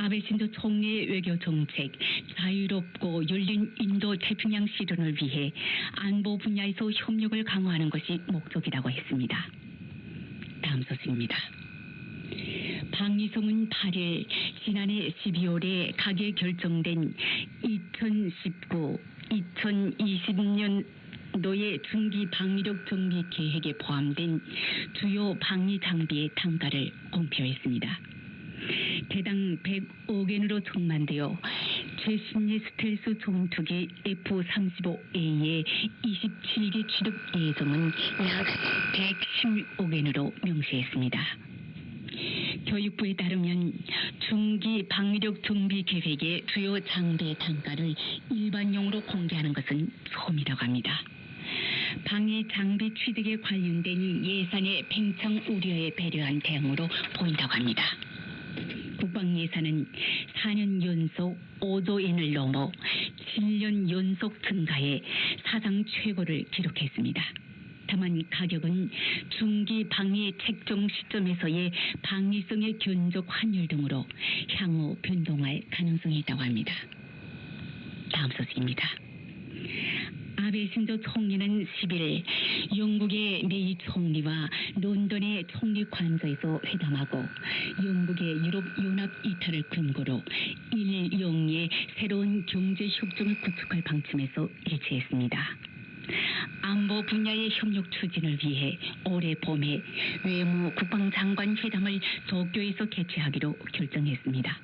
아베 신조 총리의 외교 정책, 자유롭고 열린 인도 태평양 실현을 위해 안보 분야에서 협력을 강화하는 것이 목적이라고 했습니다. 다음 소식입니다. 방위성은 8일 지난해 12월에 가계 결정된 2019-2020년도의 중기 방위력 정비 계획에 포함된 주요 방위 장비의 단가를 공표했습니다. 대당 100억엔으로 총만되어 최신의 스텔스 전투기 F-35A의 27기 취득 예정은 약 110억엔으로 명시했습니다. 교육부에 따르면 중기 방위력 정비 계획의 주요 장비의 단가를 일반용으로 공개하는 것은 처음이라고 합니다. 방위 장비 취득에 관련된 예산의 팽창 우려에 배려한 대응으로 보인다고 합니다. 국방 예산은 4년 연속 5조 엔을 넘어 7년 연속 증가해 사상 최고를 기록했습니다. 다만 가격은 중기 방위 책정 시점에서의 방위성의 견적 환율 등으로 향후 변동할 가능성이 있다고 합니다. 다음 소식입니다. 아베 신조 총리는 10일 영국의 메이 총리와 런던의 총리 관저에서 회담하고 영국의 유럽연합 이탈을 근거로 일영의 새로운 경제협정을 구축할 방침에서 일치했습니다. 안보 분야의 협력 추진을 위해 올해 봄에 외무 국방장관 회담을 도쿄에서 개최하기로 결정했습니다.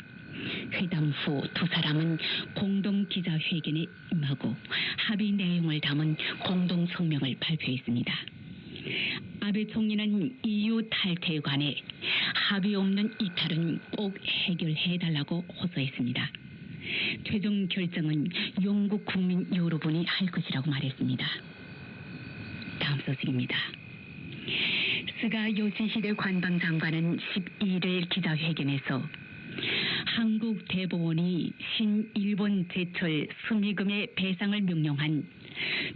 회담 후 두 사람은 공동 기자회견에 임하고 합의 내용을 담은 공동 성명을 발표했습니다. 아베 총리는 EU 탈퇴에 관해 합의 없는 이탈은 꼭 해결해달라고 호소했습니다. 최종 결정은 영국 국민 여러분이 할 것이라고 말했습니다. 다음 소식입니다. 스가 요시히데 관방장관은 12일 기자회견에서 한국 대법원이 신일본 제철 수미금의 배상을 명령한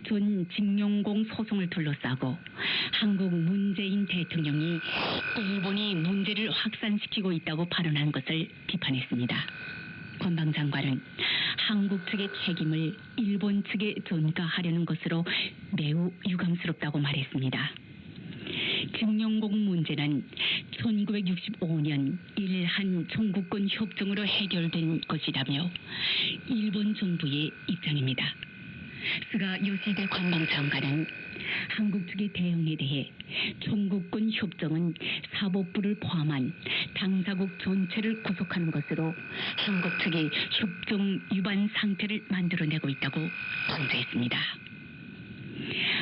전 징용공 소송을 둘러싸고 한국 문재인 대통령이 일본이 문제를 확산시키고 있다고 발언한 것을 비판했습니다. 관방장관은 한국 측의 책임을 일본 측에 전가하려는 것으로 매우 유감스럽다고 말했습니다. 징용공 문제는 1965년 일한 청구권 협정으로 해결된 것이라며 일본 정부의 입장입니다. 스가 요시히데 관방장관은 한국 측의 대응에 대해 청구권 협정은 사법부를 포함한 당사국 전체를 구속하는 것으로 한국 측이 협정 위반 상태를 만들어내고 있다고 강조했습니다.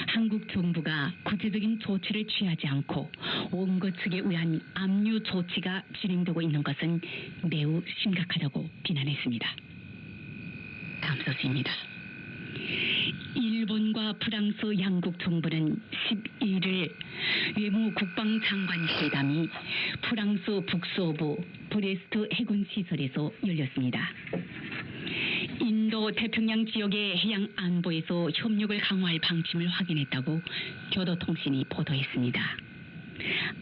한국 정부가 구체적인 조치를 취하지 않고 원고 측에 의한 압류 조치가 진행되고 있는 것은 매우 심각하다고 비난했습니다. 다음 소식입니다. 일본과 프랑스 양국 정부는 11일 외무 국방장관 회담이 프랑스 북서부 브레스트 해군 시설에서 열렸습니다. 인도 태평양 지역의 해양 안보에서 협력을 강화할 방침을 확인했다고 교도통신이 보도했습니다.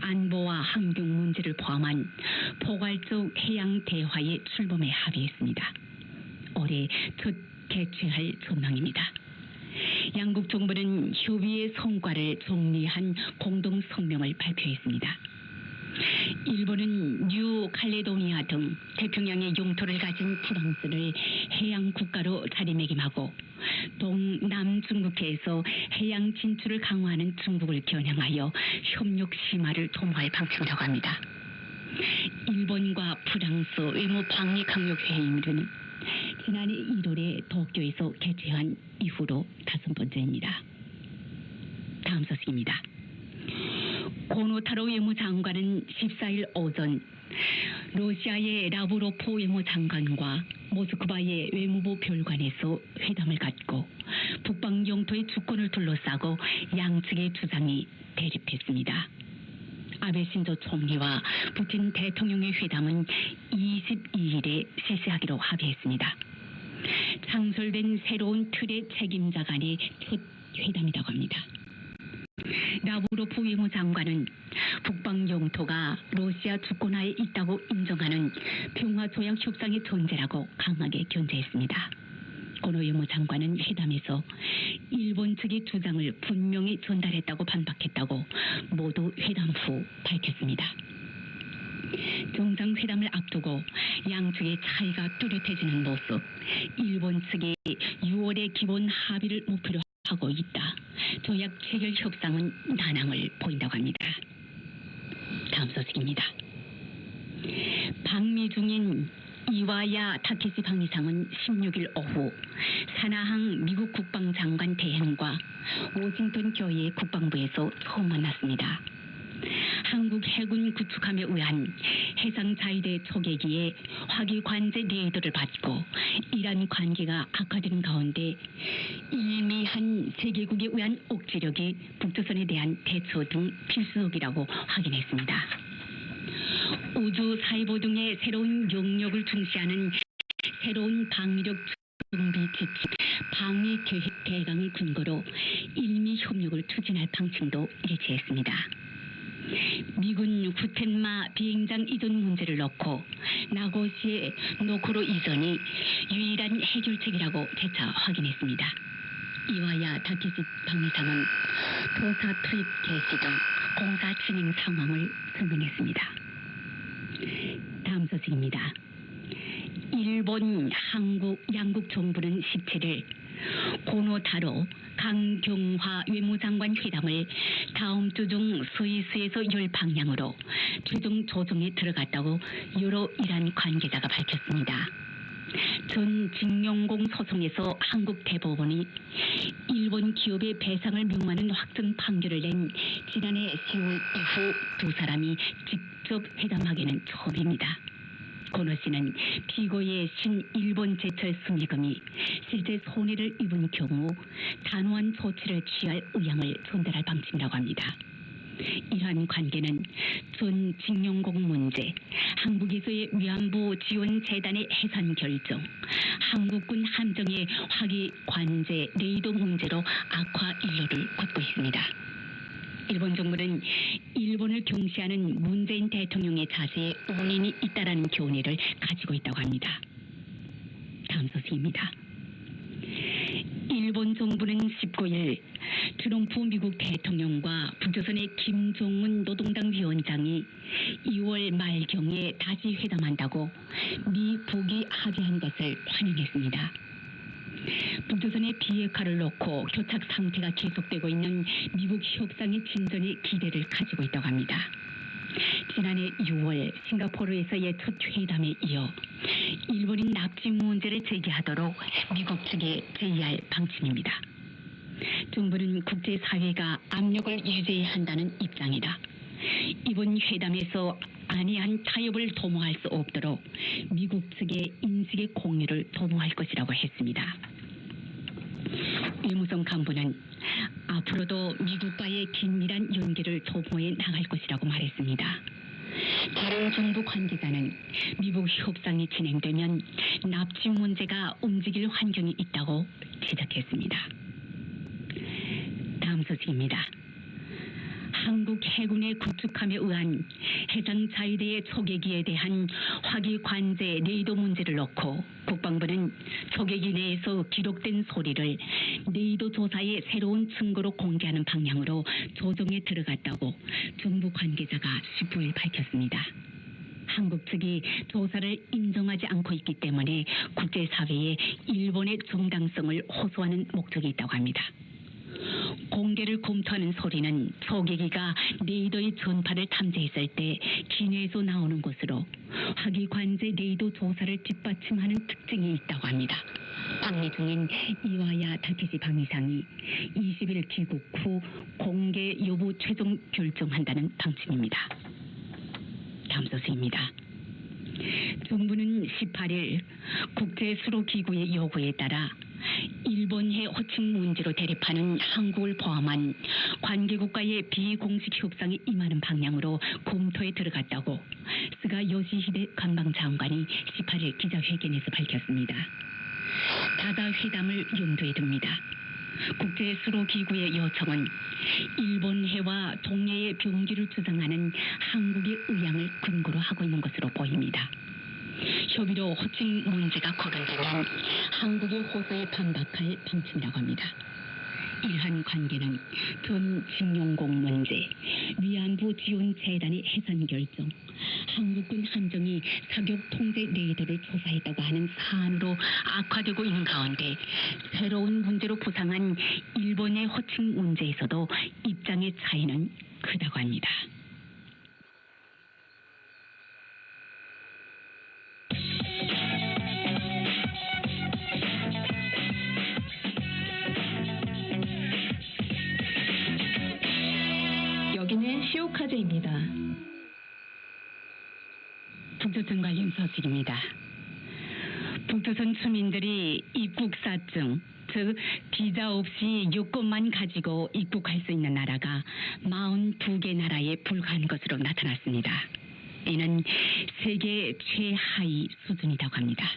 안보와 환경 문제를 포함한 포괄적 해양 대화의 출범에 합의했습니다. 올해 첫 개최할 전망입니다. 양국 정부는 협의의 성과를 정리한 공동 성명을 발표했습니다. 일본은 뉴 칼레도니아 등 태평양의 영토를 가진 프랑스를 해양 국가로 자리매김하고 동남 중국해에서 해양 진출을 강화하는 중국을 겨냥하여 협력 심화를 도모할 방침이라고 합니다. 일본과 프랑스 외무 방위 강력 회의는 지난해 1월에 도쿄에서 개최한 이후로 5번째입니다. 다음 소식입니다. 고노타로 외무장관은 14일 오전 러시아의 라브로프 외무장관과 모스크바의 외무부 별관에서 회담을 갖고 북방 영토의 주권을 둘러싸고 양측의 주장이 대립했습니다. 아베 신조 총리와 푸틴 대통령의 회담은 22일에 실시하기로 합의했습니다. 창설된 새로운 틀의 책임자 간의 첫 회담이라고 합니다. 라브로프 외무장관은 북방 영토가 러시아 주권하에 있다고 인정하는 평화조약 협상의 존재라고 강하게 견제했습니다. 고노 외무장관은 회담에서 일본 측의 주장을 분명히 전달했다고 반박했다고 모두 회담 후 밝혔습니다. 정상회담을 앞두고 양측의 차이가 뚜렷해지는 모습, 일본 측이 6월에 기본 합의를 목표로 하고 있다. 조약 체결 협상은 난항을 보인다고 합니다. 다음 소식입니다. 방미 중인 이와야 타케시 방위상은 16일 오후 사나항 미국 국방장관 대행과 워싱턴 교회 국방부에서 처음 만났습니다. 한국 해군 구축함에 의한 해상 자위대 초계기에 화기 관제 레이더를 받고 이란 관계가 악화되는 가운데 일미한 세계국에 의한 억지력이 북조선에 대한 대처 등 필수적이라고 확인했습니다. 우주 사이보 등의 새로운 영역을 중시하는 새로운 방위력 준비 지침 방위 계획 대강을 근거로 일미 협력을 추진할 방침도 일치했습니다. 미군 후텐마 비행장 이전 문제를 놓고 나고시의 노코로 이전이 유일한 해결책이라고 재차 확인했습니다. 이와야 타케시 방위상은 도사 투입 개시 등 공사 진행 상황을 설명했습니다. 다음 소식입니다. 일본, 한국, 양국 정부는 17일 고노타로 강경화 외무장관 회담을 다음 주 중 스위스에서 열 방향으로 최종 조정에 들어갔다고 여러 이란 관계자가 밝혔습니다. 전 징용공 소송에서 한국 대법원이 일본 기업의 배상을 명하는 확정 판결을 낸 지난해 10월 이후 두 사람이 직접 회담하기는 처음입니다. 고노 씨는 피고의 신일본 제철 수미금이 실제 손해를 입은 경우 단호한 조치를 취할 의향을 전달할 방침이라고 합니다. 이러한 관계는 전 징용공 문제, 한국에서의 위안부 지원 재단의 해산 결정, 한국군 함정의 화기 관제 레이더 문제로 악화 인류를 걷고 있습니다. 일본 정부는 일본을 경시하는 문재인 대통령의 자세에 원인이 있다라는 교훈을 가지고 있다고 합니다. 다음 소식입니다. 일본 정부는 19일 트럼프 미국 대통령과 북조선의 김정은 노동당 위원장이 2월 말경에 다시 회담한다고 미 북이 합의한 것을 환영했습니다. 북조선의 비핵화를 놓고 교착 상태가 계속되고 있는 미국 협상의 진전에 기대를 가지고 있다고 합니다. 지난해 6월 싱가포르에서의 첫 회담에 이어 일본이 납치 문제를 제기하도록 미국 측에 제의할 방침입니다. 정부는 국제사회가 압력을 유지해야 한다는 입장이다. 이번 회담에서 안이한 타협을 도모할 수 없도록 미국 측의 인식의 공유를 도모할 것이라고 했습니다. 외무성 간부는 앞으로도 미국과의 긴밀한 연계를 도모해 나갈 것이라고 말했습니다. 다른 정부 관계자는 미국 협상이 진행되면 납치 문제가 움직일 환경이 있다고 지적했습니다. 다음 소식입니다. 한국 해군의 구축함에 의한 해상 자위대의 초계기에 대한 화기 관제 레이더 문제를 놓고 국방부는 초계기 내에서 기록된 소리를 레이더 조사의 새로운 증거로 공개하는 방향으로 조정에 들어갔다고 정부 관계자가 19일 밝혔습니다. 한국 측이 조사를 인정하지 않고 있기 때문에 국제사회에 일본의 정당성을 호소하는 목적이 있다고 합니다. 공개를 검토하는 소리는 초계기가 레이더의 전파를 탐지했을 때 기내에서 나오는 것으로 화기 관제 레이더 조사를 뒷받침하는 특징이 있다고 합니다. 방미 중인 이와야 타케시 방위상이 20일 귀국 후 공개 여부 최종 결정한다는 방침입니다. 다음 소식입니다. 정부는 18일 국제수로기구의 요구에 따라 일본해 호칭 문제로 대립하는 한국을 포함한 관계국가의 비공식 협상에 임하는 방향으로 검토에 들어갔다고 스가 요시히데 관방장관이 18일 기자회견에서 밝혔습니다. 다다 회담을 염두에 둡니다. 국제수로기구의 요청은 일본해와 동해의 병기를 주장하는 한국의 의향을 근거로 하고 있는 것으로 보입니다. 협의로 호칭 문제가 거론되면 한국의 호소에 반박할 방침이라고 합니다. 이러한 관계는 전 징용공 문제, 위안부 지원 재단의 해산 결정, 한국군 함정이 사격 통제 레이더를 조사했다고 하는 사안으로 악화되고 있는 가운데 새로운 문제로 부상한 일본의 호칭 문제에서도 입장의 차이는 크다고 합니다. 여기는 시오카즈입니다. 북조선 관련 소식입니다. 북조선 주민들이 입국사증, 즉 비자 없이 요건만 가지고 입국할 수 있는 나라가 42개 나라에 불과한 것으로 나타났습니다. 이는 세계 최하위 수준이라고 합니다.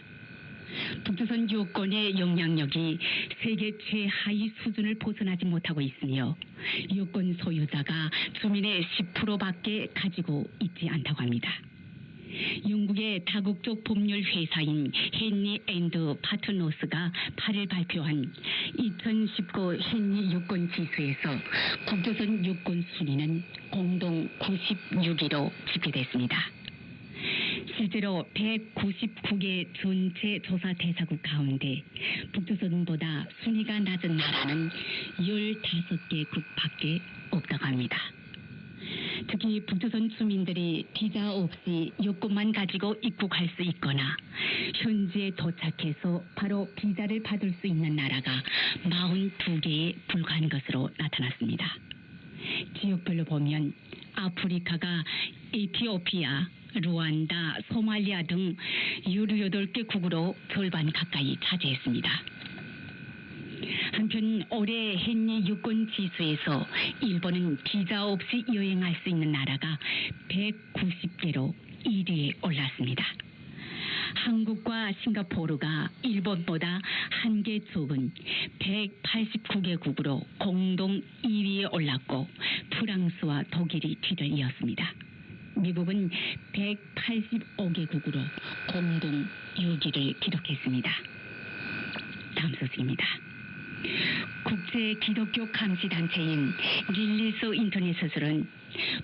북조선 요건의 영향력이 세계 최하위 수준을 벗어나지 못하고 있으며 요건 소유자가 주민의 10%밖에 가지고 있지 않다고 합니다. 영국의 다국적 법률 회사인 헨리 앤드 파트너스가 8일 발표한 2019 헨리 요건 지수에서 북조선 요건 순위는 공동 96위로 집계됐습니다. 실제로 199개 전체 조사 대사국 가운데 북조선보다 순위가 낮은 나라는 15개국밖에 없다고 합니다. 특히 북조선 주민들이 비자 없이 요건만 가지고 입국할 수 있거나 현지에 도착해서 바로 비자를 받을 수 있는 나라가 42개에 불과한 것으로 나타났습니다. 지역별로 보면 아프리카가 에티오피아, 루안다, 소말리아 등 18개국으로 절반 가까이 차지했습니다. 한편 올해 헨리 요건 지수에서 일본은 비자 없이 여행할 수 있는 나라가 190개로 1위에 올랐습니다. 한국과 싱가포르가 일본보다 한 개 적은 189개국으로 공동 2위에 올랐고 프랑스와 독일이 뒤를 이었습니다. 미국은 185개국으로 공동 6위를 기록했습니다. 다음 소식입니다. 국제 기독교 감시단체인 릴리스 인터넷은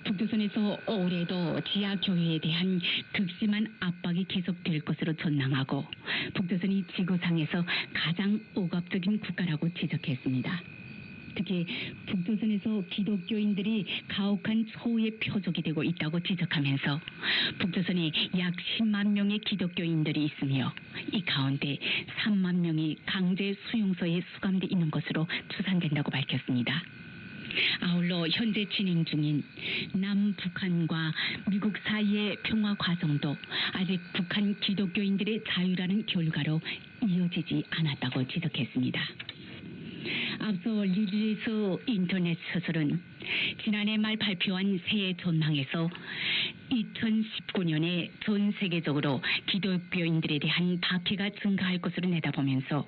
북조선에서 올해도 지하교회에 대한 극심한 압박이 계속될 것으로 전망하고 북조선이 지구상에서 가장 억압적인 국가라고 지적했습니다. 특히 북조선에서 기독교인들이 가혹한 처우의 표적이 되고 있다고 지적하면서 북조선에 약 10만 명의 기독교인들이 있으며 이 가운데 3만 명이 강제 수용소에 수감돼 있는 것으로 추산된다고 밝혔습니다. 아울러 현재 진행 중인 남북한과 미국 사이의 평화 과정도 아직 북한 기독교인들의 자유라는 결과로 이어지지 않았다고 지적했습니다. 앞서 릴리스 인터넷 소설은 지난해 말 발표한 새해 전망에서 2019년에 전 세계적으로 기독교인들에 대한 박해가 증가할 것으로 내다보면서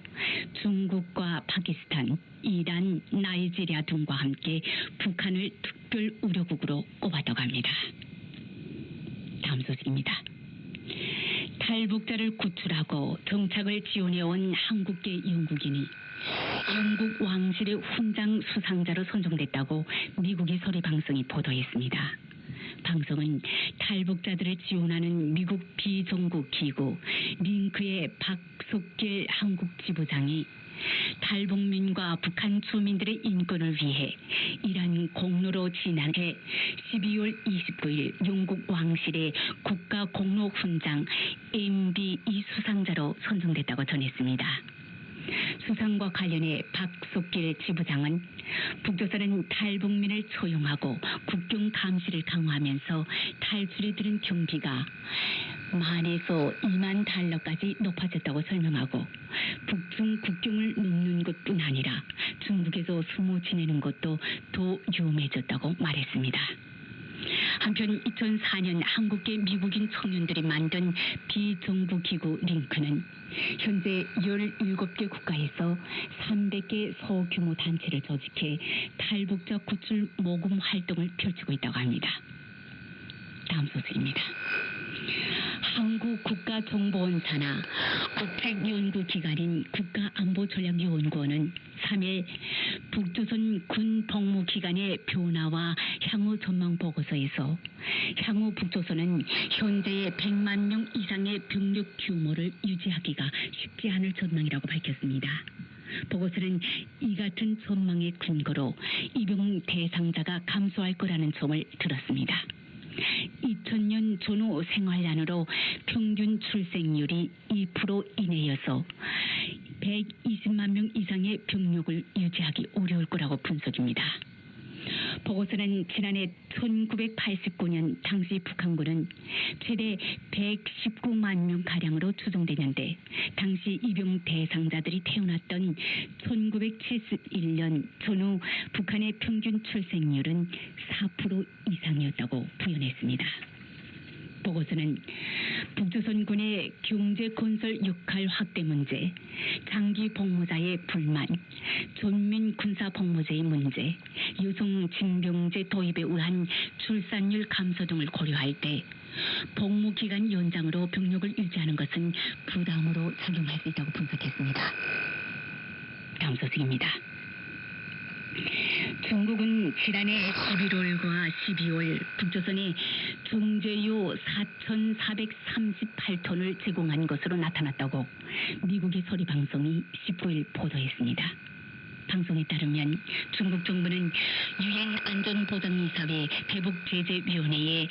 중국과 파키스탄, 이란, 나이지리아 등과 함께 북한을 특별 우려국으로 꼽았다고 합니다. 다음 소식입니다. 탈북자를 구출하고 정착을 지원해온 한국계 영국인이 영국 왕실의 훈장 수상자로 선정됐다고 미국의 소리방송이 보도했습니다. 방송은 탈북자들을 지원하는 미국 비정부 기구 링크의 박석길 한국 지부장이 탈북민과 북한 주민들의 인권을 위해 일한 공로로 지난해 12월 29일 영국 왕실의 국가 공로 훈장 MBE 수상자로 선정됐다고 전했습니다. 수상과 관련해 박석길 지부장은 북조선은 탈북민을 처용하고 국경 감시를 강화하면서 탈출에 드는 경비가 10,000에서 2만 달러까지 높아졌다고 설명하고 북중 국경을 넘는 것뿐 아니라 중국에서 숨어 지내는 것도 더 위험해졌다고 말했습니다. 한편 2004년 한국계 미국인 청년들이 만든 비정부 기구 링크는 현재 17개 국가에서 300개 소규모 단체를 조직해 탈북자 구출 모금 활동을 펼치고 있다고 합니다. 다음 소식입니다. 한국국가정보원사나 국책연구기관인 국가안보전략연구원은 3일 북조선 군 복무기간의 변화와 향후 전망 보고서에서 향후 북조선은 현재의 100만 명 이상의 병력 규모를 유지하기가 쉽지 않을 전망이라고 밝혔습니다. 보고서는 이 같은 전망의 근거로 입영 대상자가 감소할 거라는 점을 들었습니다. 2000년 전후 생활난으로 평균 출생률이 2% 이내여서 120만 명 이상의 병력을 유지하기 어려울 거라고 분석입니다. 보고서는 지난해 1989년 당시 북한군은 최대 119만 명가량으로 추정되는데 당시 입영 대상자들이 태어났던 1971년 전후 북한의 평균 출생률은 4% 이상이었다고 부연했습니다. 보고서는 북조선군의 경제건설 역할 확대 문제, 장기 복무자의 불만, 전면 군사 복무제의 문제, 여성 징병제 도입에 의한 출산율 감소 등을 고려할 때 복무기간 연장으로 병력을 유지하는 것은 부담으로 작용할 수 있다고 분석했습니다. 다음 소식입니다. 중국은 지난해 11월과 12월 북조선에 정제유 4,438톤을 제공한 것으로 나타났다고 미국의 소리 방송이 19일 보도했습니다. 방송에 따르면 중국 정부는 유엔 안전보장이사회 대북제재위원회에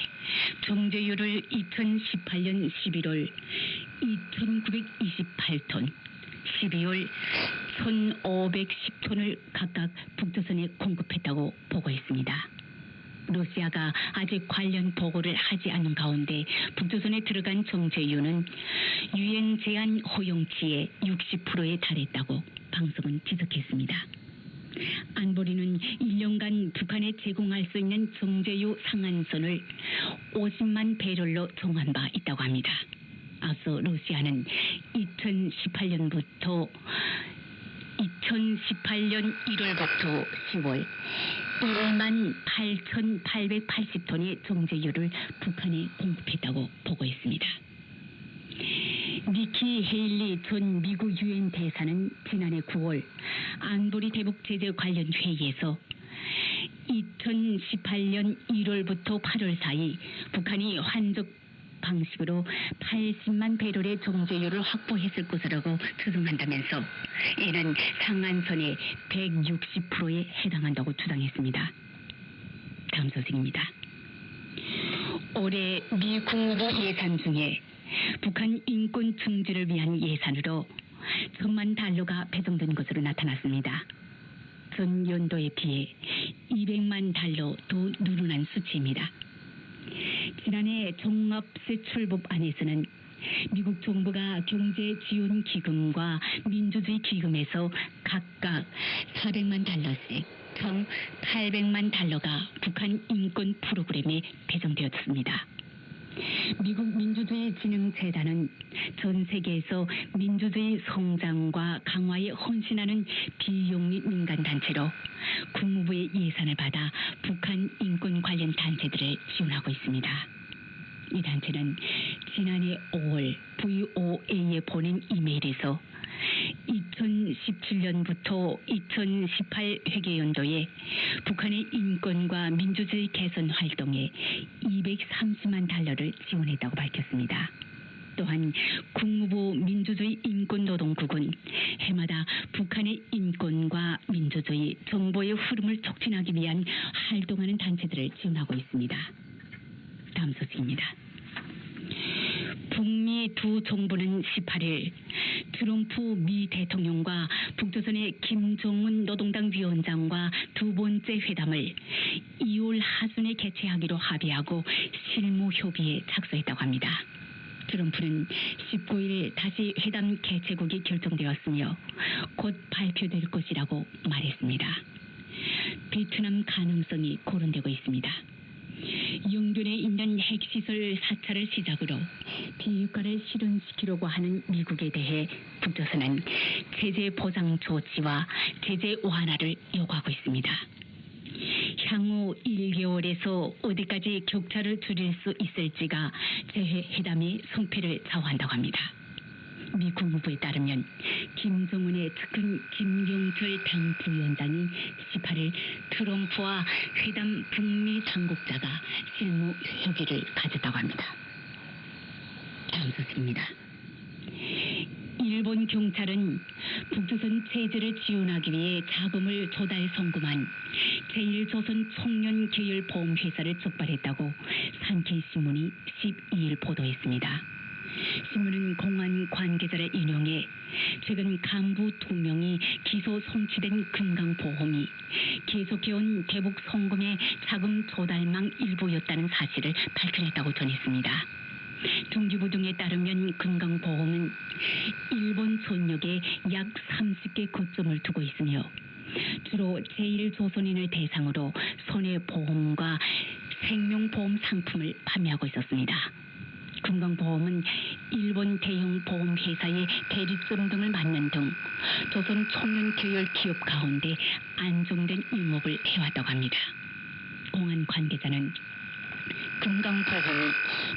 정제유를 2018년 11월 2,928톤, 12월 1,510톤을 각각 북조선에 공급했다고 보고했습니다. 러시아가 아직 관련 보고를 하지 않은 가운데 북조선에 들어간 정제유는 유엔 제한 허용치의 60%에 달했다고 방송은 지적했습니다. 안보리는 1년간 북한에 제공할 수 있는 정제유 상한선을 50만 배럴로 정한 바 있다고 합니다. 앞서 러시아는 2018년 1월부터 10월 1만 8,880톤의 정제유를 북한에 공급했다고 보고했습니다. 니키 헤일리 전 미국 유엔 대사는 지난해 9월 안보리 대북 제재 관련 회의에서 2018년 1월부터 8월 사이 북한이 환적 방식으로 80만 배럴의 정제유를 확보했을 것이라고 추정한다면서 이는 상한선의 160%에 해당한다고 주장했습니다. 다음 소식입니다. 올해 미 국무부 예산 중에 북한 인권 증진을 위한 예산으로 1,000만 달러가 배정된 것으로 나타났습니다. 전 연도에 비해 200만 달러 더 늘어난 수치입니다. 지난해 종합세출법안에서는 미국 정부가 경제지원기금과 민주주의기금에서 각각 400만 달러씩 총 800만 달러가 북한 인권 프로그램에 배정되었습니다. 미국 민주주의진흥재단은 전 세계에서 민주주의 성장과 강화에 헌신하는 비영리 민간단체로 국무부의 예산을 받아 북한 인권 관련 단체들을 지원하고 있습니다. 이 단체는 지난해 5월 VOA에 보낸 이메일에서 2017년부터 2018 회계연도에 북한의 인권과 민주주의 개선 활동에 230만 달러를 지원했다고 밝혔습니다. 또한 국무부 민주주의 인권노동국은 해마다 북한의 인권과 민주주의, 정보의 흐름을 촉진하기 위한 활동하는 단체들을 지원하고 있습니다. 다음 소식입니다. 북미 두 정부는 18일 트럼프 미 대통령과 북조선의 김정은 노동당 위원장과 두 번째 회담을 2월 하순에 개최하기로 합의하고 실무 협의에 착수했다고 합니다. 트럼프는 19일 다시 회담 개최국이 결정되었으며 곧 발표될 것이라고 말했습니다. 베트남 가능성이 거론되고 있습니다. 영변에 있는 핵시설 사찰을 시작으로 비핵화를 실현시키려고 하는 미국에 대해 북조선은 제재 보상 조치와 제재 완화를 요구하고 있습니다. 향후 1개월에서 어디까지 격차를 줄일 수 있을지가 재회담의 성패를 좌우한다고 합니다. 미 국무부에 따르면 김정은의 측근 김경철 당 부위원장이 18일 트럼프와 회담 북미 당국자가 실무 협의를 가졌다고 합니다. 다음 소식입니다. 일본 경찰은 북조선 체제를 지원하기 위해 자금을 조달 송금한 제1조선 청년계열보험회사를 적발했다고 산케이신문이 12일 보도했습니다. 신문은 공안 관계자를 인용해 최근 간부 2명이 기소 송치된 금강보험이 계속해온 대북 송금의 자금 조달망 일부였다는 사실을 밝혀냈다고 전했습니다. 중기부 등에 따르면 금강보험은 일본 전역에 약 30개 거점을 두고 있으며 주로 제1조선인을 대상으로 손해보험과 생명보험 상품을 판매하고 있었습니다. 금강보험은 일본 대형 보험회사의 대리점 등을 맡는 등 조선 청년 계열 기업 가운데 안정된 영업을 해왔다고 합니다. 공안 관계자는 금강보험이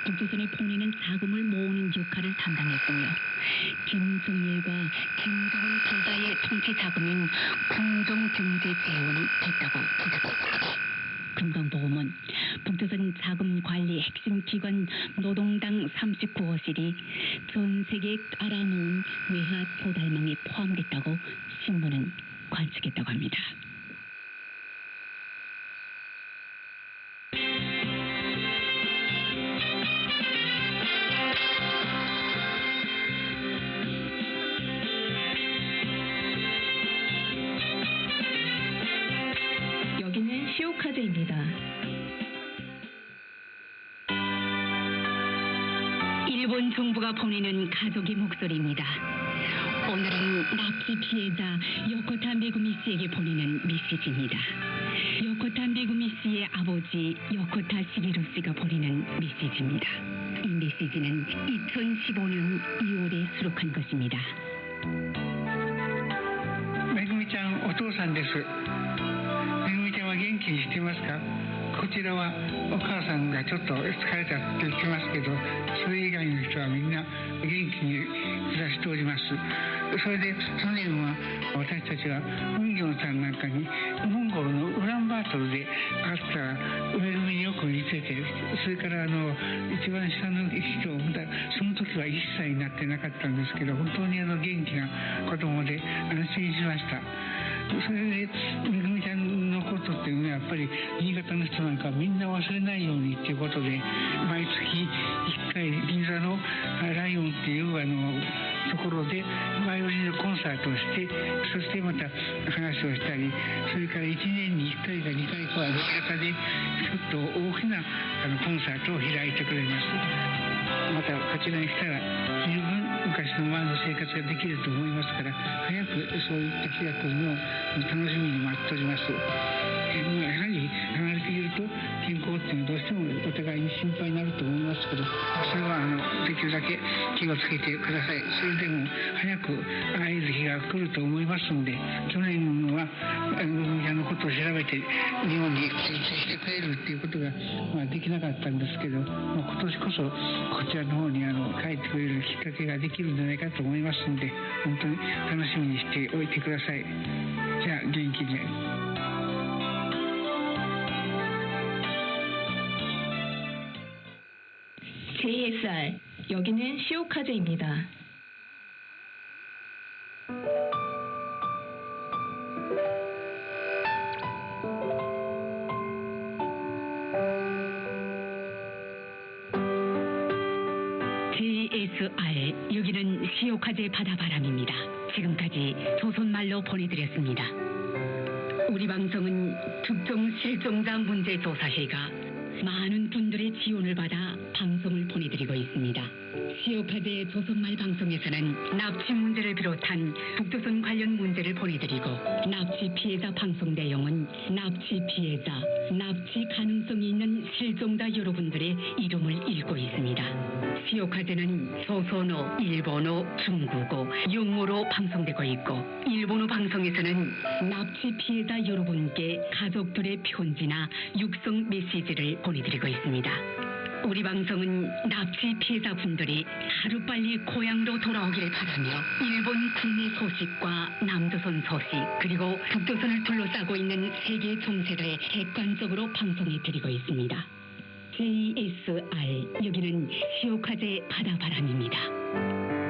북조선에 보내는 자금을 모으는 역할을 담당했으며 김정일과 김정은 부자의 통치 자금인 궁정경제재원이 됐다고 지적했습니다. 금강보험은 북조선 자금관리 핵심 기관 노동당 39호실이 전 세계에 깔아놓은 외화 조달망에 포함됐다고 신문은 관측했다고 합니다. 여기는 시오카제입니다. 일본 정부가 보내는 가족의 목소리입니다. 오늘은 납치 피해자 요코타 메구미 씨에게 보내는 메시지입니다. 요코타 메구미 씨의 아버지 요코타 시게루 씨가 보내는 메시지입니다. 이 메시지는 2015년 2월에 수록한 것입니다. めぐみちゃんお父さんです。めぐみちゃんは元気にしてますか？こちらはお母さんがちょっと疲れたって言ってますけど、それ以外の人はみんな元気に暮らしております。それで去年は私たちは運業さんなんかにモンゴルのウランバートルで会ったらめぐみによく似てて、それから一番下の人まだその時は1歳になってなかったんですけど、本当に元気な子供で安心しました。それでめぐみちゃんのことっていうのはやっぱり新潟の人なんかみんな忘れないようにっていうことで、毎月1回銀座のライオンっていうところでバイオリンのコンサートをして、そしてまた話をしたり、それから1年に1回か2回か新潟でちょっと大きなコンサートを開いてくれます。またこちらに来たら十分昔の前の生活ができると思いますから、早くそういった日が来るのを楽しみに待っております。やはり離れていると健康っていうのはどうしてもお互いに心配になると思いますけど、それはできるだけ気をつけてください。それでも早く会える日が来ると思いますので、去年はめぐみちゃんのことを調べて日本に申請してくれるっていうことが、できなかったんですけど、今年こそこちらの方に帰ってくれるきっかけができるんじゃないかと思いますので、本当に楽しみにしておいてください。じゃあ元気で。JSR 여기는 시오카제입니다. JSR 여기는 시오카제 바다바람입니다. 지금까지 조선말로 보내드렸습니다. 우리 방송은 특정 실종자 문제조사회가 많은 분들의 지원을 받아 방송을 보내드리고 있습니다. 시오카제 조선말 방송에서는 납치 문제를 비롯한 북조선 관련 문제를 보내드리고 납치 피해자 방송 내용은 납치 피해자, 납치 가능성이 있는 실종자 여러분들의 이름을 읽고 있습니다. 시오카제는 조선어, 일본어, 중국어, 영어로 방송되고 있고 일본어 방송에서는 납치 피해자 여러분께 가족들의 편지나 육성 메시지를 보내드리고 있습니다. 우리 방송은 납치 피해자분들이 하루빨리 고향으로 돌아오기를 바라며 일본 국내 소식과 남조선 소식 그리고 북조선을 둘러싸고 있는 세계 정세를 객관적으로 방송해드리고 있습니다. JSR 여기는 시오카제 바다바람입니다.